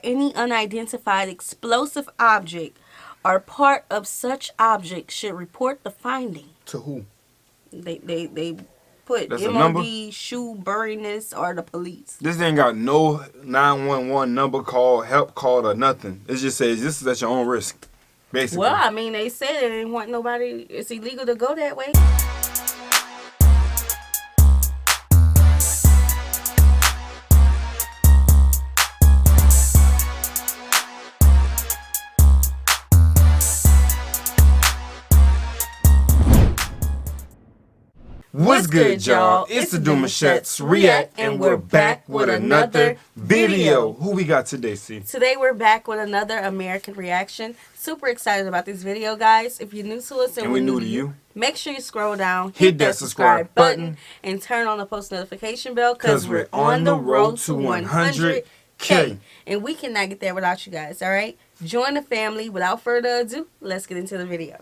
any unidentified explosive object or part of such object should report the finding. To who? They put That's a number? MOD, shoe, burriness, or the police. This ain't got no 911 number call, help call, or nothing. It just says this is at your own risk, basically. Well, I mean, they said they didn't want nobody. It's illegal to go that way. What's good, y'all? It's the Demouchets REACT, and we're back with another video. Who we got today, C? Today we're back with another American reaction. Super excited about this video, guys. If you're new to us and we're new to you, make sure you scroll down, hit that subscribe button, and turn on the post notification bell because we're on the road to 100K. And we cannot get there without you guys, all right? Join the family. Without further ado, let's get into the video.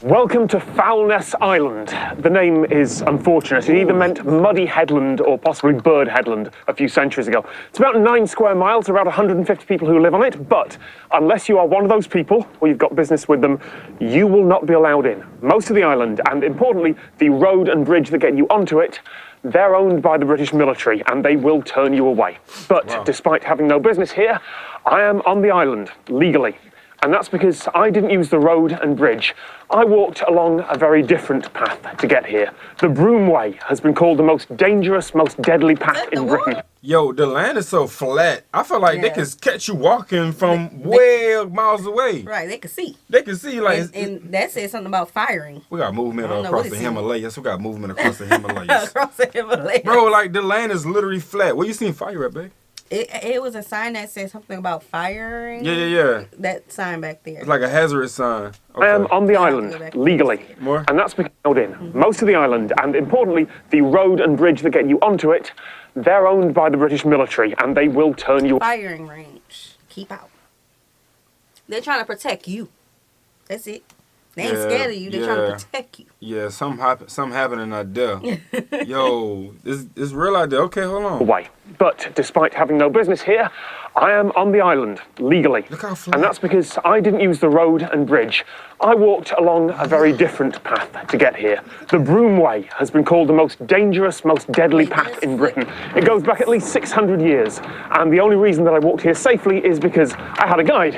Welcome to Foulness Island. The name is unfortunate. It either meant muddy headland or possibly bird headland a few centuries ago. It's about 9 square miles, around 150 people who live on it, but unless you are one of those people or you've got business with them, you will not be allowed in. Most of the island, and importantly, the road and bridge that get you onto it, they're owned by the British military and they will turn you away. But despite having no business here, I am on the island, legally. And that's because I didn't use the road and bridge. I walked along a very different path to get here. The Broomway has been called the most dangerous, most deadly path in Britain. Yo, the land is so flat. I feel like they can catch you walking from way miles away. Right, they can see. They can see, like... And that says something about firing. We got movement across the Himalayas. We got movement across the Himalayas. Across the Himalayas. Bro, like, the land is literally flat. Where you seen fire at, babe? It was a sign that said something about firing. Yeah. That sign back there. It's like a hazardous sign. Okay. I am on the island, legally. More? And that's because I'm in. Most of the island, and importantly, the road and bridge that get you onto it, they're owned by the British military, and they will turn you... Firing range. Keep out. They're trying to protect you. That's it. They ain't scared of you. They're trying to protect you. Yeah, something happening out there. Yo, it's real out there. Okay, hold on. Away. But despite having no business here, I am on the island, legally. Look how flat. And that's because I didn't use the road and bridge. I walked along a very different path to get here. The Broomway has been called the most dangerous, most deadly path in Britain. It goes back at least 600 years. And the only reason that I walked here safely is because I had a guide.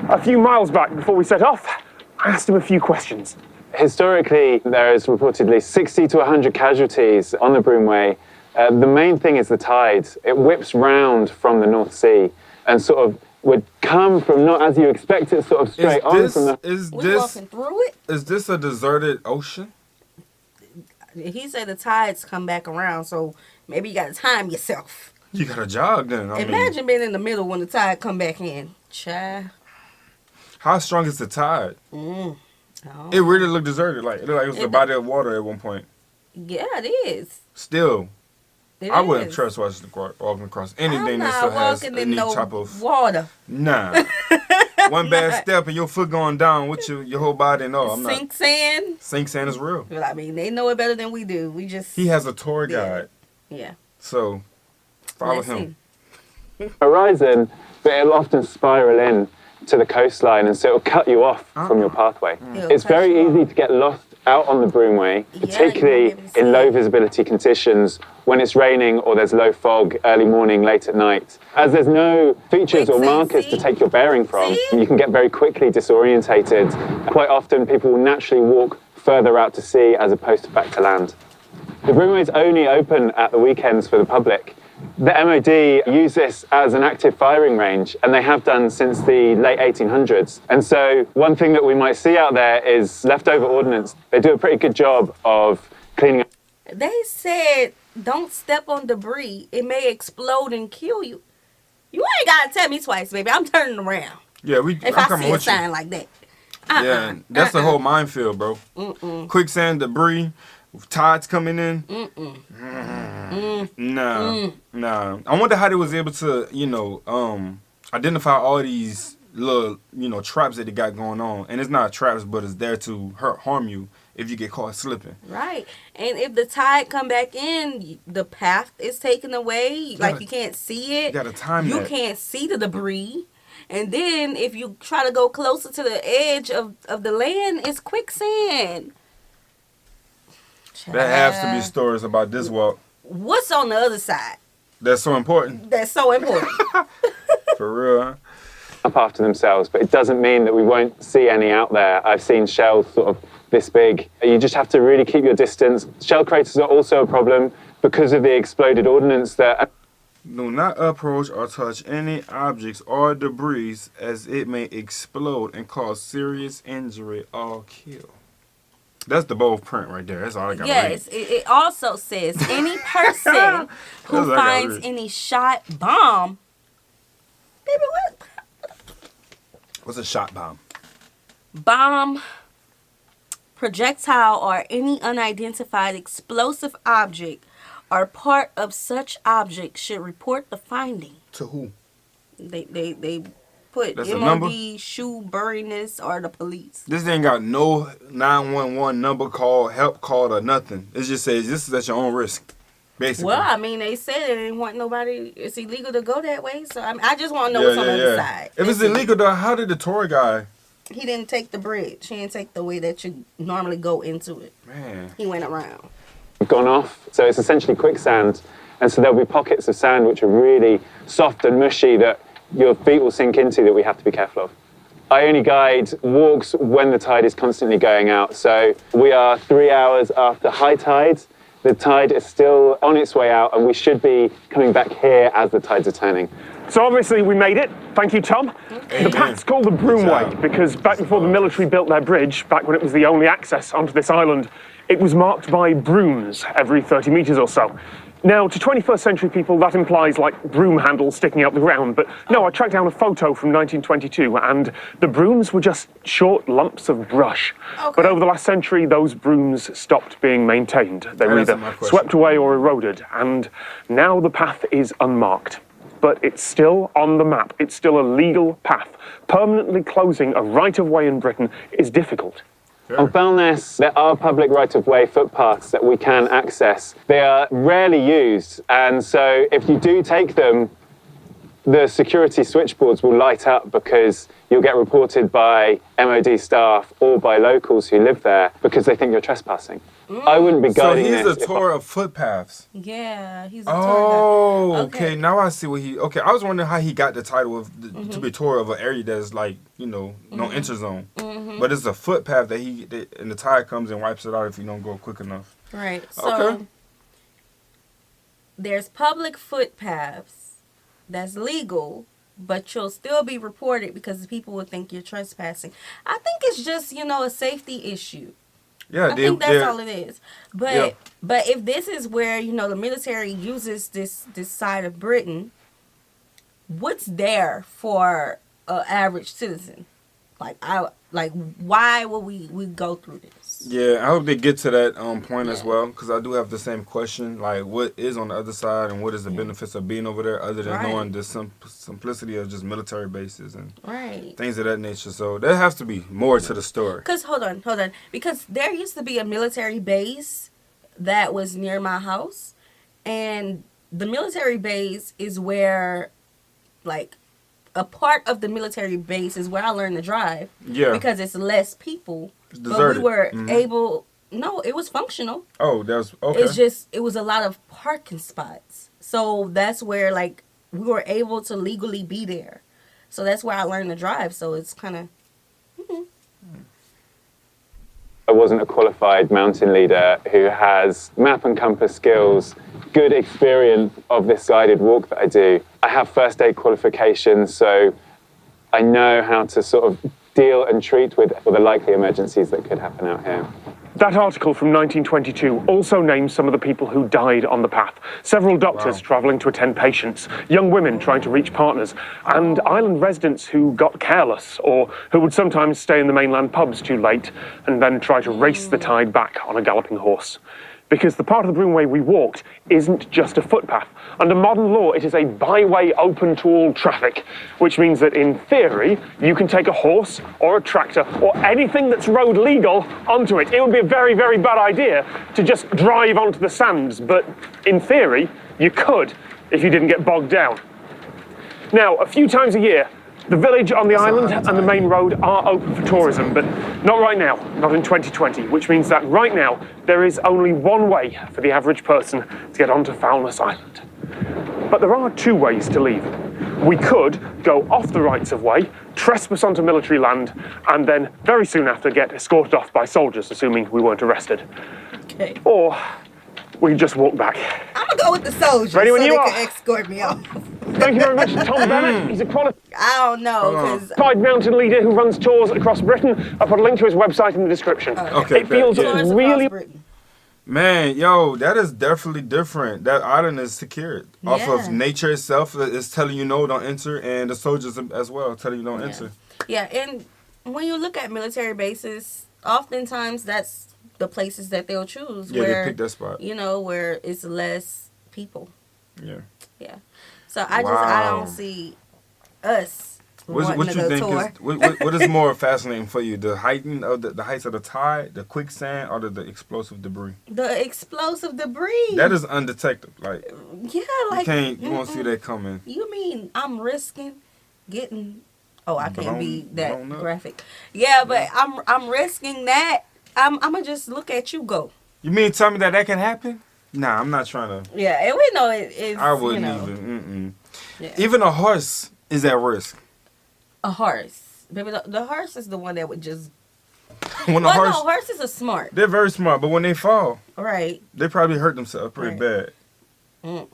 A few miles back before we set off, I asked him a few questions. Historically, there is reportedly 60 to 100 casualties on the Broomway. The main thing is the tide. It whips round from the North Sea and sort of would come from not as you expect it, sort of straight on from the... We walking through it? Is this a deserted ocean? He said the tides come back around, so maybe you got to time yourself. You got to jog then. Imagine being in the middle when the tide come back in. Child. How strong is the tide? Oh. It really looked deserted. Like, it looked like it was a body of water at one point. Yeah, it is. Still, I wouldn't is. trust walking across anything that still has any type of water. Nah. One bad step and your foot going down with your whole body. No, I'm not. Sink sand. Sink sand is real. Well, I mean, they know it better than we do. We just... He has a tour guide. Yeah. So, follow him. Horizon, but it'll often spiral in to the coastline, and so it'll cut you off from your pathway. It's very easy to get lost out on the Broomway, particularly in low visibility conditions when it's raining or there's low fog early morning, late at night. As there's no features or markers to take your bearing from, you can get very quickly disorientated. Quite often people will naturally walk further out to sea as opposed to back to land. The Broomway is only open at the weekends for the public. The MOD use this as an active firing range, and they have done since the late 1800s. And so one thing that we might see out there is leftover ordnance. They do a pretty good job of cleaning up. They said, don't step on debris. It may explode and kill you. You ain't got to tell me twice, baby. I'm turning around. Yeah, if I see a sign like that. Yeah, that's the whole minefield, bro. Quicksand, debris. Tides coming in. Nah. I wonder how they was able to, identify all these little, traps that they got going on. And it's not traps, but it's there to harm you if you get caught slipping. Right. And if the tide come back in, the path is taken away. You can't see it. You gotta time You that. can't see the debris. And then if you try to go closer to the edge of the land, it's quicksand. There has to be stories about this walk. What's on the other side? That's so important. That's so important. For real, huh? Up after themselves, but it doesn't mean that we won't see any out there. I've seen shells sort of this big. You just have to really keep your distance. Shell craters are also a problem because of the exploded ordnance that... Do not approach or touch any objects or debris as it may explode and cause serious injury or kill. That's the bold print right there. That's all I got to read. Yes, it also says any person who finds any shot bomb. Baby, what? What's a shot bomb? Bomb, projectile, or any unidentified explosive object or part of such object should report the finding. To who? They put That's MOD, shoe burriness, or the police. This ain't got no 911 number call, help call, or nothing. It just says this is at your own risk, basically. Well, I mean, they said they didn't want nobody. It's illegal to go that way, so I just want to know what's on the other side. If it's illegal, though, how did the tour guy? He didn't take the bridge. He didn't take the way that you normally go into it. Man, he went around. Gone off, so it's essentially quicksand, and so there'll be pockets of sand which are really soft and mushy that your feet will sink into that we have to be careful of. I only guide walks when the tide is constantly going out, so we are 3 hours after high tide. The tide is still on its way out, and we should be coming back here as the tides are turning. So obviously we made it. Thank you, Tom. Okay. The path's called the Broomway because back before the military built their bridge, back when it was the only access onto this island, it was marked by brooms every 30 metres or so. Now, to 21st century people, that implies, like, broom handles sticking out the ground. But no, I tracked down a photo from 1922, and the brooms were just short lumps of brush. Okay. But over the last century, those brooms stopped being maintained. They were either swept away or eroded, and now the path is unmarked. But it's still on the map. It's still a legal path. Permanently closing a right-of-way in Britain is difficult. On Foulness, there are public right-of-way footpaths that we can access. They are rarely used, and so if you do take them, the security switchboards will light up because you'll get reported by MOD staff or by locals who live there because they think you're trespassing. I wouldn't be guiding this. So he's a tour of footpaths. Yeah, he's a tour guide. Oh, okay. Now I see what he... Okay, I was wondering how he got the title of to be tour of an area that's like, no enter zone. But it's a footpath that and the tide comes and wipes it out if you don't go quick enough. Right. So there's public footpaths that's legal, but you'll still be reported because people will think you're trespassing. I think it's just, a safety issue. Yeah, I think that's all it is. But if this is where, the military uses this side of Britain, what's there for an average citizen? Why will we go through this? Yeah, I hope they get to that point as well, because I do have the same question. Like, what is on the other side, and what is the benefits of being over there, other than knowing the simplicity of just military bases and things of that nature. So there has to be more to the story. Because hold on, because there used to be a military base that was near my house, and the military base is where, a part of the military base is where I learned to drive. Yeah. Because it's less people. It's deserted. But we were able... No, it was functional. Oh, that was... Okay. It's just... It was a lot of parking spots. So that's where, we were able to legally be there. So that's where I learned to drive. So it's kind of... I wasn't a qualified mountain leader who has map and compass skills, good experience of this guided walk that I do. I have first aid qualifications, so I know how to sort of deal and treat with the likely emergencies that could happen out here. That article from 1922 also names some of the people who died on the path. Several doctors travelling to attend patients, young women trying to reach partners, and island residents who got careless or who would sometimes stay in the mainland pubs too late and then try to race the tide back on a galloping horse. because the part of the Broomway we walked isn't just a footpath. Under modern law, it is a byway open to all traffic, which means that in theory, you can take a horse or a tractor or anything that's road legal onto it. It would be a very, very bad idea to just drive onto the sands, but in theory, you could if you didn't get bogged down. Now, a few times a year, the village on the island and the main road are open for tourism, but not right now, not in 2020, which means that right now there is only one way for the average person to get onto Foulness Island. But there are two ways to leave. We could go off the rights of way, trespass onto military land, and then very soon after get escorted off by soldiers, assuming we weren't arrested. Okay. Or we could just walk back. I'm gonna go with the soldiers Ready when so you they are. can escort me off. Thank you very much, Tom Bennett. He's a qualified I don't know, because mountain leader who runs tours across Britain. I'll put a link to his website in the description. Okay, It feels really... Man, yo, that is definitely different. That island is secured. Off of nature itself is telling you no, don't enter, and the soldiers as well telling you don't enter. Yeah, and when you look at military bases, oftentimes that's the places that they'll choose. Yeah, where, they pick that spot. You know, where it's less people. Yeah. Yeah. So I don't see us what you think is what is more fascinating for you? The heighting of the heights of the tide, the quicksand, or the explosive debris? The explosive debris. That is undetected. Like you won't see that coming. You mean I'm risking getting? Oh, I can't be that graphic. Yeah, but I'm risking that. I'm gonna just look at you go. You mean tell me that can happen? Nah, I'm not trying to. Yeah, and we know it's. I wouldn't even. Yeah. Even a horse is at risk. A horse, baby. The horse is the one that would just. Horses are smart. They're very smart, but when they fall, right, they probably hurt themselves pretty bad. I'm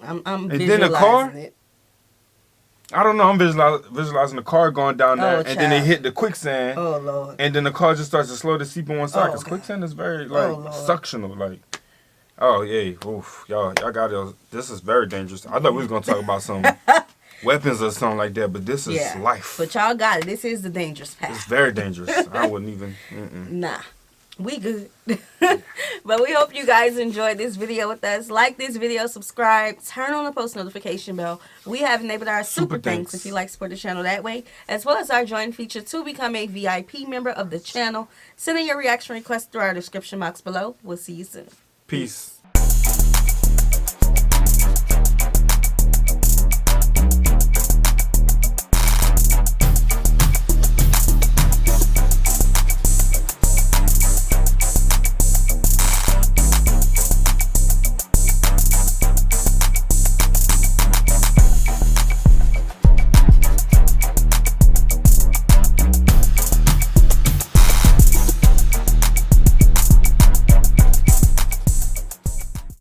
and visualizing then the car. It. I don't know. I'm visualizing the car going down there, and then they hit the quicksand. Oh Lord! And then the car just starts to slowly seep on one side because quicksand is very suctional, like. Oh yeah, oof, y'all got it. This is very dangerous. I thought we was gonna talk about some weapons or something like that, but this is life. But y'all got it. This is the dangerous path. It's very dangerous. I wouldn't even. Nah, we good. But we hope you guys enjoyed this video with us. Like this video, subscribe, turn on the post notification bell. We have enabled our super thanks if you like to support the channel that way, as well as our join feature to become a VIP member of the channel. Send in your reaction request through our description box below. We'll see you soon. Peace.